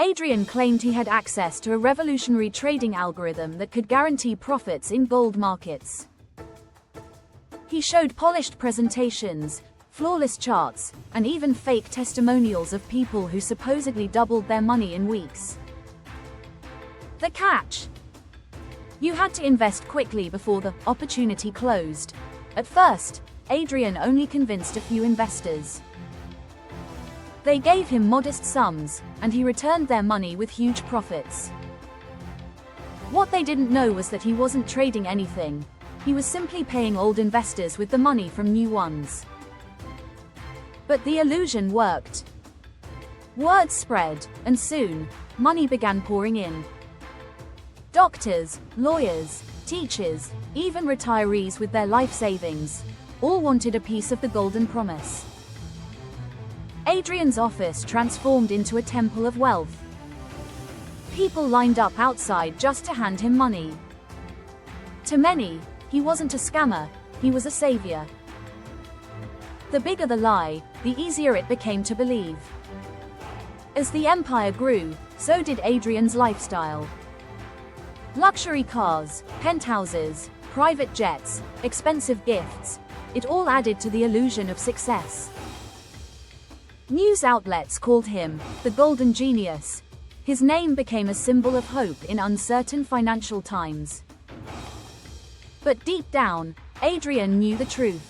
Adrian claimed he had access to a revolutionary trading algorithm that could guarantee profits in gold markets. He showed polished presentations, flawless charts, and even fake testimonials of people who supposedly doubled their money in weeks. The catch: you had to invest quickly before the opportunity closed. At first, Adrian only convinced a few investors. They gave him modest sums, and he returned their money with huge profits. What they didn't know was that he wasn't trading anything. He was simply paying old investors with the money from new ones. But the illusion worked. Word spread, and soon, money began pouring in. Doctors, lawyers, teachers, even retirees with their life savings, all wanted a piece of the golden promise. Adrian's office transformed into a temple of wealth. People lined up outside just to hand him money. To many, he wasn't a scammer, he was a savior. The bigger the lie, the easier it became to believe. As the empire grew, so did Adrian's lifestyle. Luxury cars, penthouses, private jets, expensive gifts, it all added to the illusion of success. News outlets called him the Golden Genius. His name became a symbol of hope in uncertain financial times. But deep down, Adrian knew the truth.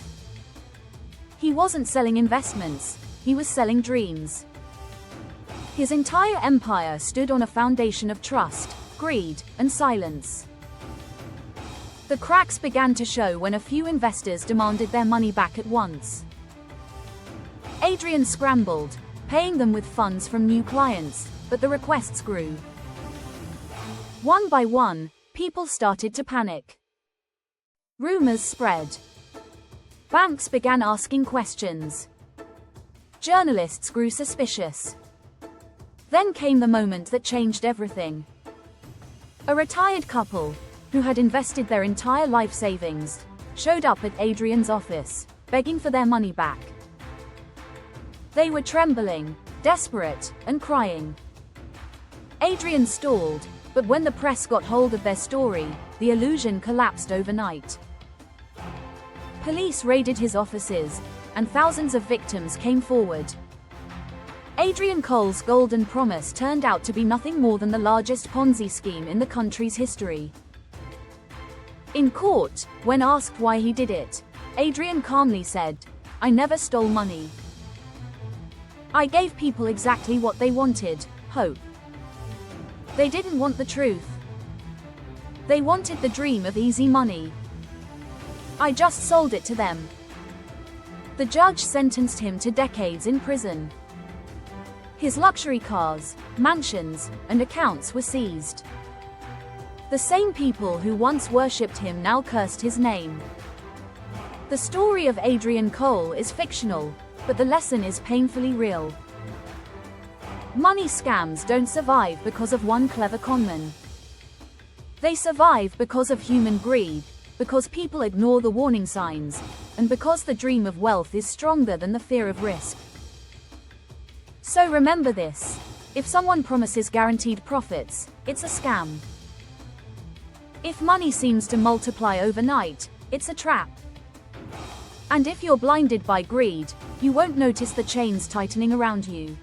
He wasn't selling investments, he was selling dreams. His entire empire stood on a foundation of trust, greed, and silence. The cracks began to show when a few investors demanded their money back at once. Adrian scrambled, paying them with funds from new clients, but the requests grew. One by one, people started to panic. Rumors spread. Banks began asking questions. Journalists grew suspicious. Then came the moment that changed everything. A retired couple, who had invested their entire life savings, showed up at Adrian's office, begging for their money back. They were trembling, desperate, and crying. Adrian stalled, but when the press got hold of their story, the illusion collapsed overnight. Police raided his offices, and thousands of victims came forward. Adrian Cole's golden promise turned out to be nothing more than the largest Ponzi scheme in the country's history. In court, when asked why he did it, Adrian calmly said, "I never stole money. I gave people exactly what they wanted, hope. They didn't want the truth. They wanted the dream of easy money. I just sold it to them." The judge sentenced him to decades in prison. His luxury cars, mansions, and accounts were seized. The same people who once worshipped him now cursed his name. The story of Adrian Cole is fictional, but the lesson is painfully real. Money scams don't survive because of one clever conman. They survive because of human greed, because people ignore the warning signs, and because the dream of wealth is stronger than the fear of risk. So remember this: if someone promises guaranteed profits, it's a scam. If money seems to multiply overnight, it's a trap. And if you're blinded by greed, you won't notice the chains tightening around you.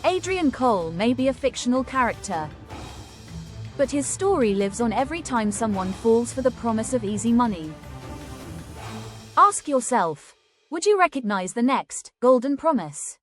Adrian Cole may be a fictional character, but his story lives on every time someone falls for the promise of easy money. Ask yourself, would you recognize the next golden promise?